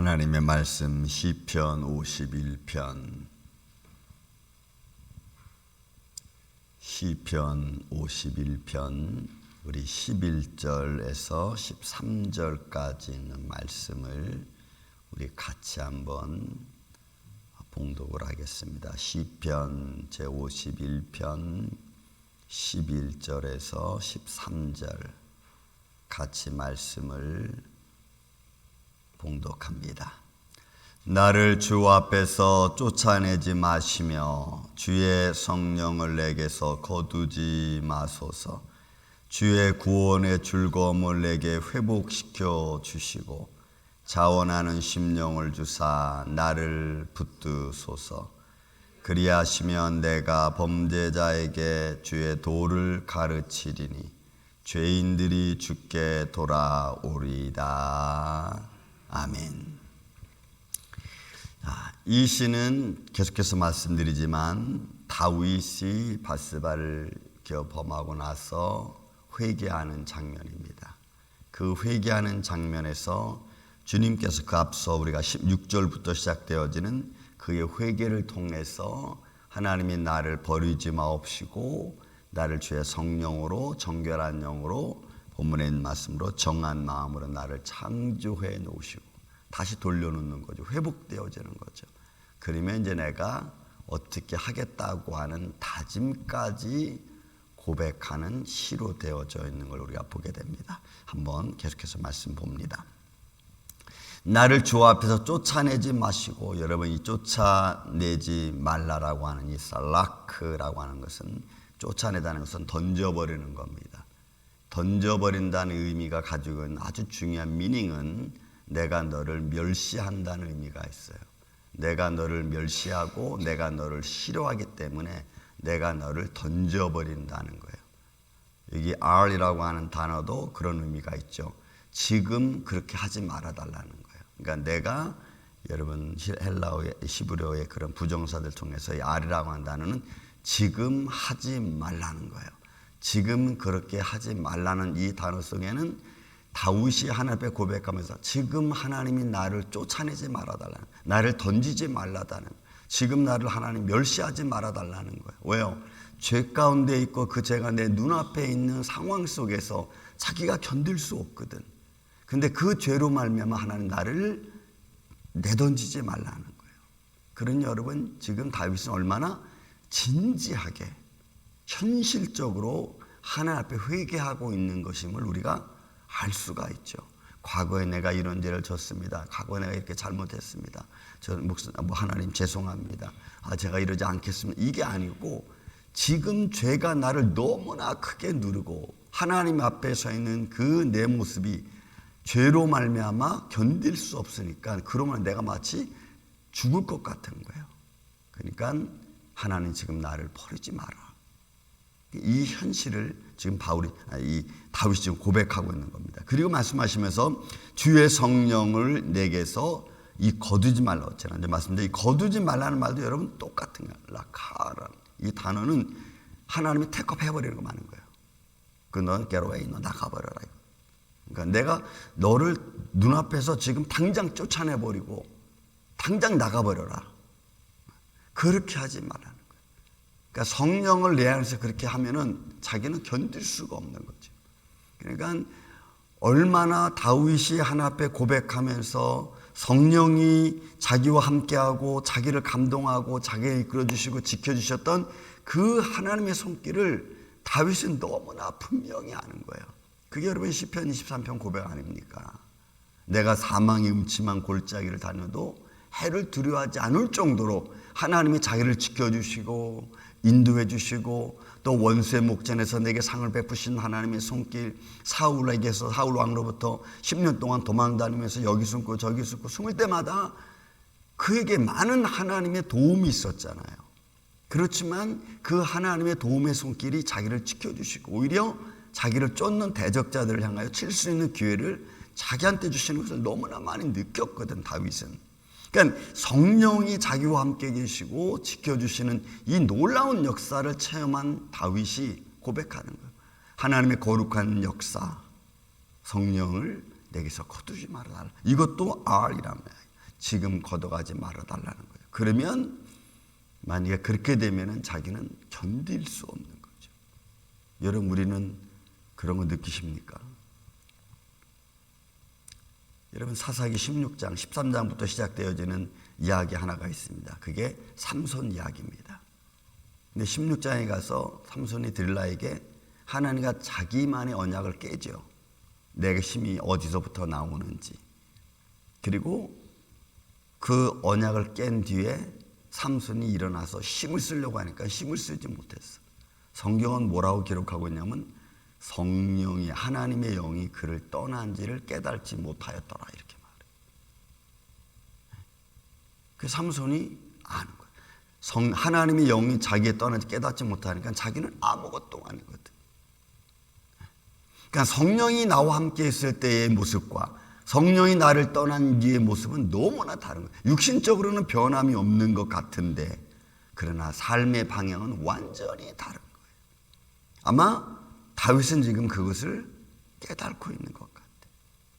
하나님의 말씀 시편 51편 우리 11절에서 13절까지 있는 말씀을 우리 같이 한번 봉독을 하겠습니다. 시편 제51편 11절에서 13절 같이 말씀을 봉독합니다. 나를 주 앞에서 쫓아내지 마시며 주의 성령을 내게서 거두지 마소서. 주의 구원의 즐거움을 내게 회복시켜 주시고 자원하는 심령을 주사 나를 붙드소서. 그리하시면 내가 범죄자에게 주의 도를 가르치리니 죄인들이 주께 돌아오리이다. 아멘. 이 시는 계속해서 말씀드리지만 다윗이 밧세바를 범하고 나서 회개하는 장면입니다. 그 회개하는 장면에서 주님께서 그 앞서 우리가 16절부터 시작되어지는 그의 회개를 통해서 하나님이 나를 버리지 마옵시고 나를 주의 성령으로 정결한 영으로 본문에 있는 말씀으로 정한 마음으로 나를 창조해 놓으시고 다시 돌려놓는 거죠. 회복되어지는 거죠. 그러면 이제 내가 어떻게 하겠다고 하는 다짐까지 고백하는 시로 되어져 있는 걸 우리가 보게 됩니다. 한번 계속해서 말씀 봅니다. 나를 주 앞에서 쫓아내지 마시고, 여러분 이 쫓아내지 말라라고 하는 이 살라크라고 하는 것은 쫓아내다는 것은 던져버리는 겁니다. 던져버린다는 의미가 가지고 있는 아주 중요한 미닝은 내가 너를 멸시한다는 의미가 있어요. 내가 너를 멸시하고 내가 너를 싫어하기 때문에 내가 너를 던져버린다는 거예요. 여기 R이라고 하는 단어도 그런 의미가 있죠. 지금 그렇게 하지 말아달라는 거예요. 그러니까 내가 여러분 헬라어의 히브리어의 그런 부정사들 통해서 이 R이라고 하는 단어는 지금 하지 말라는 거예요. 지금 그렇게 하지 말라는 이 단어 속에는 다윗이 하나님 앞에 고백하면서 지금 하나님이 나를 쫓아내지 말아달라는, 나를 던지지 말라다는, 지금 나를 하나님 멸시하지 말아달라는 거예요. 왜요? 죄 가운데 있고 그 죄가 내 눈앞에 있는 상황 속에서 자기가 견딜 수 없거든. 근데 그 죄로 말미암아 하나님 나를 내던지지 말라는 거예요. 그러니 여러분 지금 다윗은 얼마나 진지하게 현실적으로 하나님 앞에 회개하고 있는 것임을 우리가 알 수가 있죠. 과거에 내가 이런 죄를 졌습니다. 과거에 내가 이렇게 잘못했습니다. 하나님 죄송합니다. 제가 이러지 않겠습니다. 이게 아니고 지금 죄가 나를 너무나 크게 누르고 하나님 앞에 서 있는 그 내 모습이 죄로 말미암아 견딜 수 없으니까 그러면 내가 마치 죽을 것 같은 거예요. 그러니까 하나님 지금 나를 버리지 마라. 이 현실을 지금 다윗이 지금 고백하고 있는 겁니다. 그리고 말씀하시면서 주의 성령을 내게서 이 거두지 말라. 제가 이제 말씀드린 이 거두지 말라는 말도 여러분 똑같은 거예요. 라카라는 이 단어는 하나님이 택업 해버리는 거 많은 거예요. 넌 get away, 너 나가버려라. 그러니까 내가 너를 눈앞에서 지금 당장 쫓아내버리고 당장 나가버려라. 그렇게 하지 말라는 거예요. 그러니까 성령을 내 안에서 그렇게 하면은 자기는 견딜 수가 없는 거죠. 그러니까 얼마나 다윗이 하나님 앞에 고백하면서 성령이 자기와 함께하고 자기를 감동하고 자기를 이끌어주시고 지켜주셨던 그 하나님의 손길을 다윗은 너무나 분명히 아는 거예요. 그게 여러분 시편 23편 고백 아닙니까? 내가 사망의 음침한 골짜기를 다녀도 해를 두려워하지 않을 정도로 하나님이 자기를 지켜주시고 인도해 주시고 또 원수의 목전에서 내게 상을 베푸신 하나님의 손길, 사울 왕로부터 10년 동안 도망다니면서 여기 숨고 저기 숨고 숨을 때마다 그에게 많은 하나님의 도움이 있었잖아요. 그렇지만 그 하나님의 도움의 손길이 자기를 지켜주시고 오히려 자기를 쫓는 대적자들을 향하여 칠 수 있는 기회를 자기한테 주시는 것을 너무나 많이 느꼈거든 다윗은. 그러니까 성령이 자기와 함께 계시고 지켜주시는 이 놀라운 역사를 체험한 다윗이 고백하는 거예요. 하나님의 거룩한 역사, 성령을 내게서 거두지 말아라. 이것도 R이란 말이에요. 지금 걷어가지 말아달라는 거예요. 그러면 만약에 그렇게 되면은 자기는 견딜 수 없는 거죠. 여러분, 우리는 그런 거 느끼십니까? 여러분, 사사기 16장 13장부터 시작되어지는 이야기 하나가 있습니다. 그게 삼손 이야기입니다. 근데 16장에 가서 삼손이 들라에게 하나님과 자기만의 언약을 깨죠. 내게 힘이 어디서부터 나오는지. 그리고 그 언약을 깬 뒤에 삼손이 일어나서 힘을 쓰려고 하니까 힘을 쓰지 못했어. 성경은 뭐라고 기록하고 있냐면 성령이, 하나님의 영이 그를 떠난지를 깨닫지 못하였더라, 이렇게 말해요. 그 삼손이 아는 거예요. 하나님의 영이 자기의 떠난지 깨닫지 못하니까 자기는 아무것도 아니거든. 그러니까 성령이 나와 함께 있을 때의 모습과 성령이 나를 떠난 뒤의 모습은 너무나 다른 거예요. 육신적으로는 변함이 없는 것 같은데 그러나 삶의 방향은 완전히 다른 거예요. 아마 다윗은 지금 그것을 깨닫고 있는 것 같아요.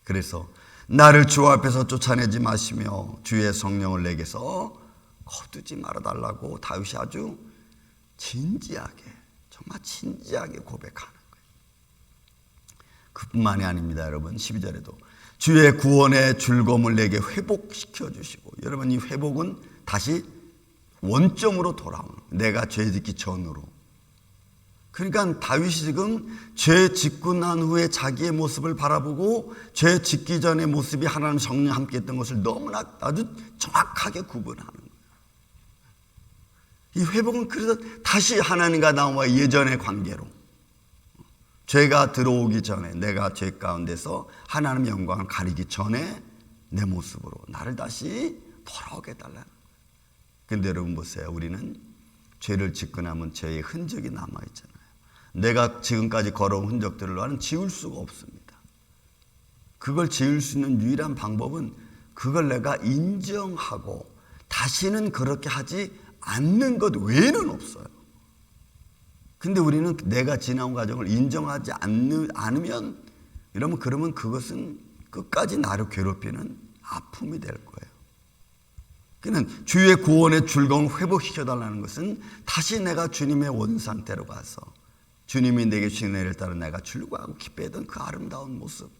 그래서 나를 주 앞에서 쫓아내지 마시며 주의 성령을 내게서 거두지 말아달라고 다윗이 아주 진지하게, 정말 진지하게 고백하는 거예요. 그뿐만이 아닙니다. 여러분, 12절에도 주의 구원의 즐거움을 내게 회복시켜 주시고, 여러분, 이 회복은 다시 원점으로 돌아오는 거예요. 내가 죄 짓기 전으로. 그러니까 다윗이 지금 죄 짓고 난 후에 자기의 모습을 바라보고 죄 짓기 전의 모습이 하나님 성령 함께 했던 것을 너무나 아주 정확하게 구분하는 거예요. 이 회복은 그래서 다시 하나님과 나와 예전의 관계로, 죄가 들어오기 전에, 내가 죄 가운데서 하나님의 영광을 가리기 전에 내 모습으로 나를 다시 돌아오게 해달라는 거예요. 그런데 여러분 보세요. 우리는 죄를 짓고 나면 죄의 흔적이 남아있잖아요. 내가 지금까지 걸어온 흔적들을 지울 수가 없습니다. 그걸 지울 수 있는 유일한 방법은 그걸 내가 인정하고 다시는 그렇게 하지 않는 것 외에는 없어요. 근데 우리는 내가 지나온 과정을 인정하지 않으면, 그러면 그것은 끝까지 나를 괴롭히는 아픔이 될 거예요. 그러니까 주의 구원의 즐거움을 회복시켜달라는 것은 다시 내가 주님의 원상태로 가서 주님이 내게 주신 은혜를 따라 내가 즐거워하고 기뻐했던 그 아름다운 모습,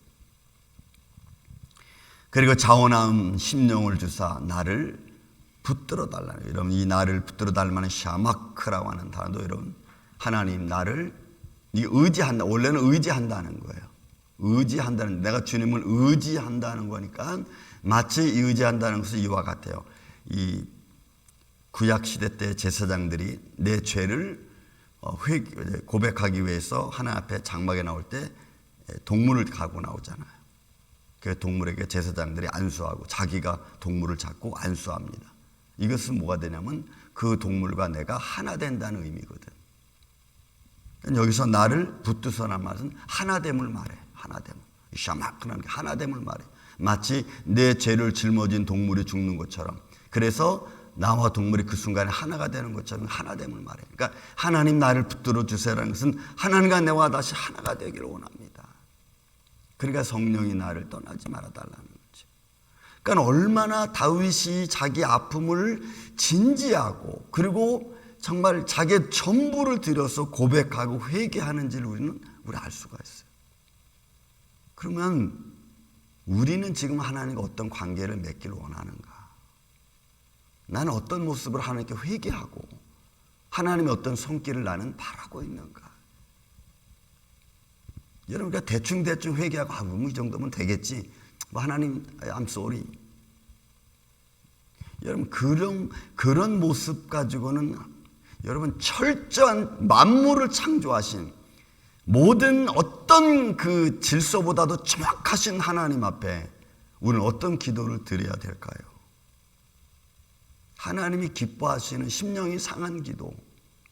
그리고 자원한 심령을 주사 나를 붙들어 달라는, 여러분, 이 나를 붙들어 달라는 샤마크라고 하는 단어도, 여러분, 하나님 나를 의지한다. 원래는 의지한다는 거예요. 의지한다는, 내가 주님을 의지한다는 거니까 마치 의지한다는 것은 이와 같아요. 이 구약 시대 때 제사장들이 내 죄를 고백하기 위해서 하나님 앞에 장막에 나올 때 동물을 가고 나오잖아요. 그 동물에게 제사장들이 안수하고 자기가 동물을 잡고 안수합니다. 이것은 뭐가 되냐면 그 동물과 내가 하나 된다는 의미거든. 여기서 나를 붙드서란 말은 하나됨을 말해. 하나됨. 샤마크라는 게 하나됨을 말해. 마치 내 죄를 짊어진 동물이 죽는 것처럼. 그래서 나와 동물이 그 순간에 하나가 되는 것처럼 하나됨을 말해. 그러니까 하나님 나를 붙들어 주세요라는 것은 하나님과 내와 다시 하나가 되기를 원합니다. 그러니까 성령이 나를 떠나지 말아달라는 거죠. 그러니까 얼마나 다윗이 자기 아픔을 진지하고 그리고 정말 자기의 전부를 들여서 고백하고 회개하는지를 우리 알 수가 있어요. 그러면 우리는 지금 하나님과 어떤 관계를 맺기를 원하는가? 나는 어떤 모습을 하나님께 회개하고 하나님의 어떤 손길을 나는 바라고 있는가? 여러분, 그러니까 대충 회개하고 뭐 이 정도면 되겠지. 뭐 하나님, I'm sorry. 여러분, 그런 모습 가지고는 여러분 철저한 만물을 창조하신 모든 어떤 그 질서보다도 정확하신 하나님 앞에 우리는 어떤 기도를 드려야 될까요? 하나님이 기뻐하시는 심령이 상한 기도,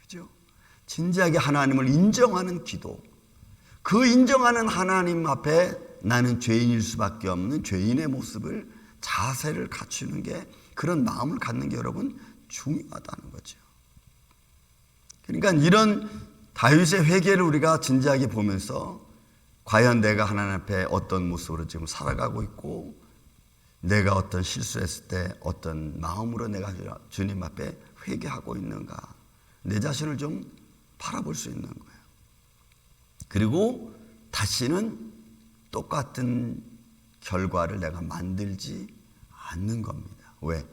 그죠? 진지하게 하나님을 인정하는 기도. 그 인정하는 하나님 앞에 나는 죄인일 수밖에 없는 죄인의 모습을, 자세를 갖추는 게, 그런 마음을 갖는 게 여러분 중요하다는 거죠. 그러니까 이런 다윗의 회개를 우리가 진지하게 보면서 과연 내가 하나님 앞에 어떤 모습으로 지금 살아가고 있고 내가 어떤 실수했을 때 어떤 마음으로 내가 주님 앞에 회개하고 있는가, 내 자신을 좀 바라볼 수 있는 거예요. 그리고 다시는 똑같은 결과를 내가 만들지 않는 겁니다. 왜?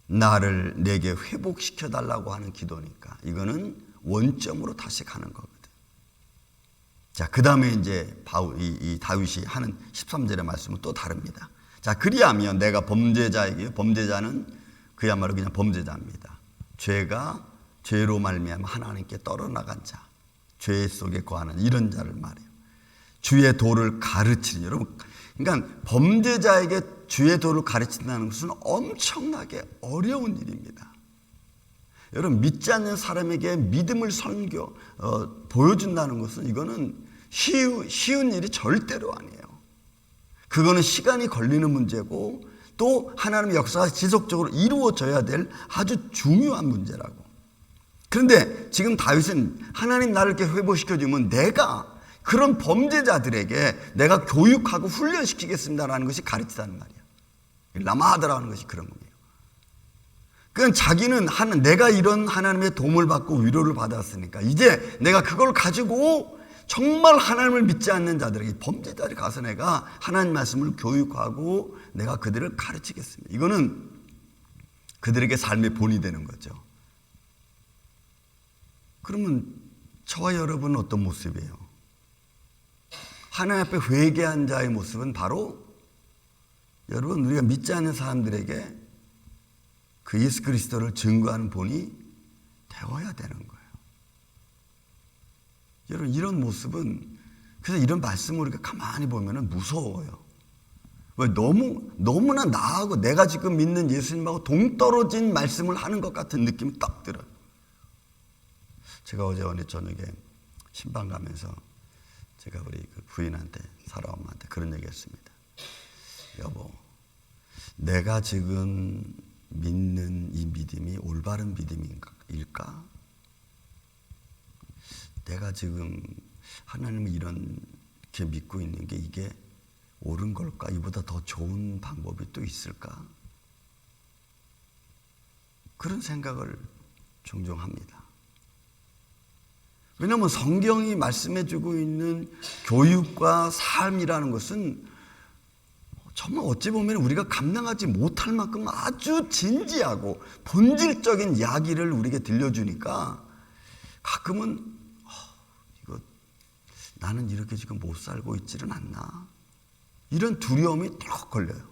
나를 내게 회복시켜 달라고 하는 기도니까. 이거는 원점으로 다시 가는 거거든. 자, 그 다음에 이제 이 다윗이 하는 13절의 말씀은 또 다릅니다. 자, 그리하면 내가 범죄자에게, 범죄자는 그야말로 그냥 범죄자입니다. 죄로 말미암아 하나님께 떨어나간 자, 죄 속에 거하는 이런 자를 말해요. 주의 도를 가르치는, 여러분, 그러니까 범죄자에게 주의 도를 가르친다는 것은 엄청나게 어려운 일입니다. 여러분, 믿지 않는 사람에게 믿음을 보여준다는 것은 이거는 쉬운 일이 절대로 아니에요. 그거는 시간이 걸리는 문제고 또 하나님의 역사가 지속적으로 이루어져야 될 아주 중요한 문제라고. 그런데 지금 다윗은 하나님 나를 이렇게 회복시켜주면 내가 그런 범죄자들에게 내가 교육하고 훈련시키겠습니다라는 것이 가르치다는 말이야. 라마하드라는 것이 그런 거예요. 그러니까 자기는 내가 이런 하나님의 도움을 받고 위로를 받았으니까 이제 내가 그걸 가지고 정말 하나님을 믿지 않는 자들에게, 범죄자들이 가서 내가 하나님 말씀을 교육하고 내가 그들을 가르치겠습니다. 이거는 그들에게 삶의 본이 되는 거죠. 그러면 저와 여러분은 어떤 모습이에요? 하나님 앞에 회개한 자의 모습은 바로 여러분, 우리가 믿지 않는 사람들에게 그 예수 그리스도를 증거하는 본이 되어야 되는 거예요. 여러분, 이런 모습은, 그래서 이런 말씀을 우리가 가만히 보면 무서워요. 왜? 너무나 나하고 내가 지금 믿는 예수님하고 동떨어진 말씀을 하는 것 같은 느낌이 딱 들어요. 제가 어제 저녁에 신방 가면서 제가 우리 그 부인한테, 사라 엄마한테 그런 얘기 했습니다. 여보, 내가 지금 믿는 이 믿음이 올바른 믿음일까? 내가 지금 하나님을 이렇게 믿고 있는 게 이게 옳은 걸까? 이보다 더 좋은 방법이 또 있을까? 그런 생각을 종종 합니다. 왜냐하면 성경이 말씀해주고 있는 교육과 삶이라는 것은 정말 어찌 보면 우리가 감당하지 못할 만큼 아주 진지하고 본질적인 이야기를 우리에게 들려주니까 가끔은 이거 나는 이렇게 지금 못 살고 있지는 않나, 이런 두려움이 털컥 걸려요.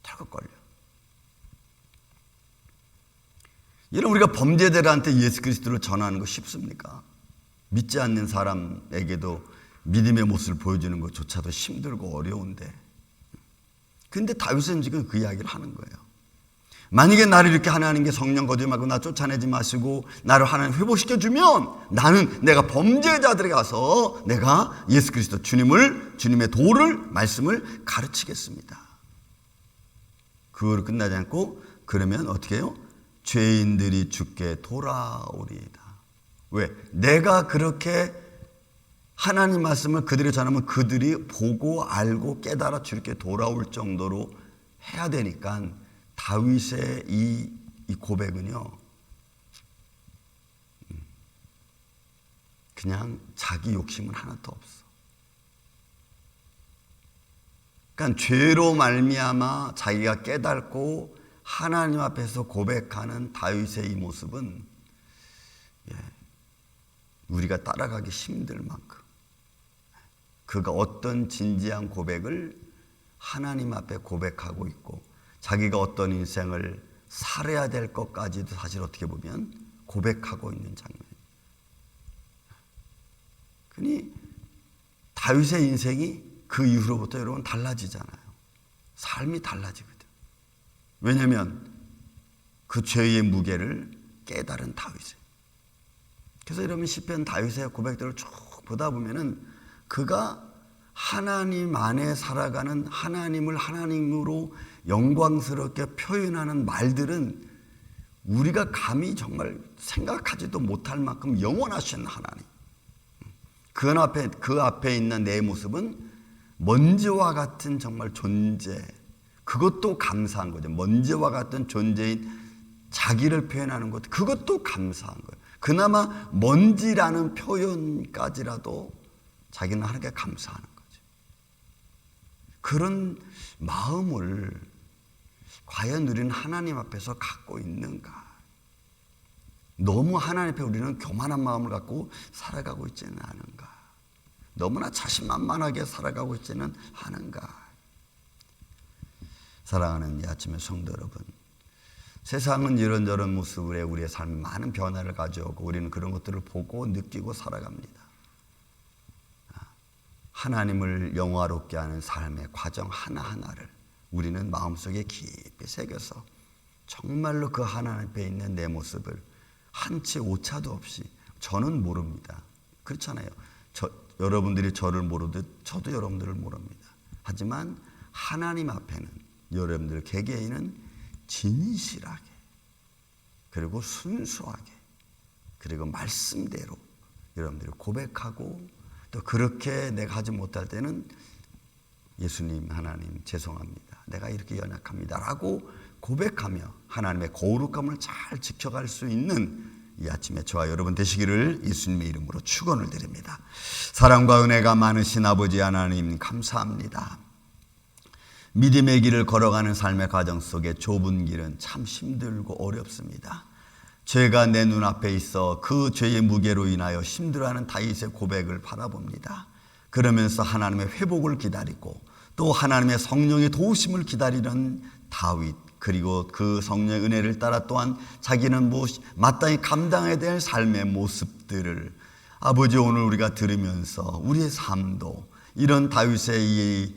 털컥 걸려요. 여러분, 우리가 범죄자들한테 예수 그리스도를 전하는 거 쉽습니까? 믿지 않는 사람에게도 믿음의 모습을 보여주는 것조차도 힘들고 어려운데, 근데 다윗은 지금 그 이야기를 하는 거예요. 만약에 나를 이렇게 하나님께 성령 거짓말고 나 쫓아내지 마시고 나를 하나님 회복시켜주면 내가 범죄자들에게 가서 내가 예수 그리스도 주님의 도를, 말씀을 가르치겠습니다. 그거로 끝나지 않고 그러면 어떻게 해요? 죄인들이 주께 돌아오리이다. 왜? 내가 그렇게 하나님 말씀을 그들에게 전하면 그들이 보고 알고 깨달아 주께 돌아올 정도로 해야 되니까 다윗의 이 고백은요, 그냥 자기 욕심은 하나도 없어. 그러니까 죄로 말미암아 자기가 깨닫고 하나님 앞에서 고백하는 다윗의 이 모습은 우리가 따라가기 힘들 만큼 그가 어떤 진지한 고백을 하나님 앞에 고백하고 있고 자기가 어떤 인생을 살아야 될 것까지도 사실 어떻게 보면 고백하고 있는 장면이에요. 그러니 다윗의 인생이 그 이후로부터 여러분 달라지잖아요. 삶이 달라지거든. 왜냐하면 그 죄의 무게를 깨달은 다윗이에요. 그래서 여러분 시편 다윗의 고백들을 쭉 보다 보면은 그가 하나님 안에 살아가는, 하나님을 하나님으로 영광스럽게 표현하는 말들은 우리가 감히 정말 생각하지도 못할 만큼 영원하신 하나님. 그 앞에 있는 내 모습은 먼지와 같은 정말 존재, 그것도 감사한 거죠. 먼지와 같은 존재인 자기를 표현하는 것, 그것도 감사한 거예요. 그나마 먼지라는 표현까지라도 자기는 하나님께 감사하는 거죠. 그런 마음을 과연 우리는 하나님 앞에서 갖고 있는가? 너무 하나님 앞에 우리는 교만한 마음을 갖고 살아가고 있지는 않은가? 너무나 자신만만하게 살아가고 있지는 않은가? 사랑하는 이 아침의 성도 여러분, 세상은 이런저런 모습으로 우리의 삶에 많은 변화를 가져오고 우리는 그런 것들을 보고 느끼고 살아갑니다. 하나님을 영화롭게 하는 삶의 과정 하나하나를 우리는 마음속에 깊이 새겨서 정말로 그 하나님 앞에 있는 내 모습을 한치 오차도 없이, 저는 모릅니다. 그렇잖아요. 여러분들이 저를 모르듯 저도 여러분들을 모릅니다. 하지만 하나님 앞에는 여러분들 개개인은 진실하게, 그리고 순수하게, 그리고 말씀대로 여러분들이 고백하고, 또 그렇게 내가 하지 못할 때는 예수님, 하나님 죄송합니다, 내가 이렇게 연약합니다 라고 고백하며 하나님의 거룩함을 잘 지켜갈 수 있는 이 아침에 저와 여러분 되시기를 예수님의 이름으로 축원을 드립니다. 사랑과 은혜가 많으신 아버지 하나님 감사합니다. 믿음의 길을 걸어가는 삶의 과정 속에 좁은 길은 참 힘들고 어렵습니다. 죄가 내 눈앞에 있어 그 죄의 무게로 인하여 힘들어하는 다윗의 고백을 바라봅니다. 그러면서 하나님의 회복을 기다리고 또 하나님의 성령의 도우심을 기다리는 다윗, 그리고 그 성령의 은혜를 따라 또한 자기는 마땅히 감당해야 될 삶의 모습들을 아버지 오늘 우리가 들으면서 우리의 삶도 이런 다윗의 이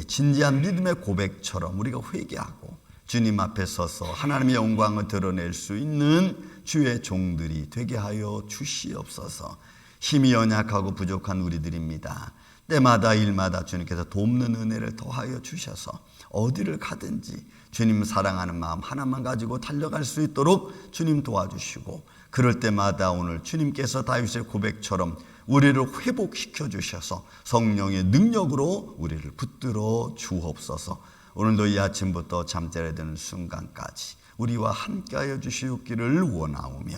진지한 믿음의 고백처럼 우리가 회개하고 주님 앞에 서서 하나님의 영광을 드러낼 수 있는 주의 종들이 되게 하여 주시옵소서. 힘이 연약하고 부족한 우리들입니다. 때마다 일마다 주님께서 돕는 은혜를 더하여 주셔서 어디를 가든지 주님 사랑하는 마음 하나만 가지고 달려갈 수 있도록 주님 도와주시고, 그럴 때마다 오늘 주님께서 다윗의 고백처럼 우리를 회복시켜 주셔서 성령의 능력으로 우리를 붙들어 주옵소서. 오늘도 이 아침부터 잠자리에 드는 순간까지 우리와 함께하여 주시옵기를 원하오며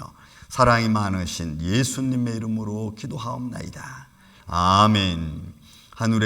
사랑이 많으신 예수님의 이름으로 기도하옵나이다. 아멘. 하늘에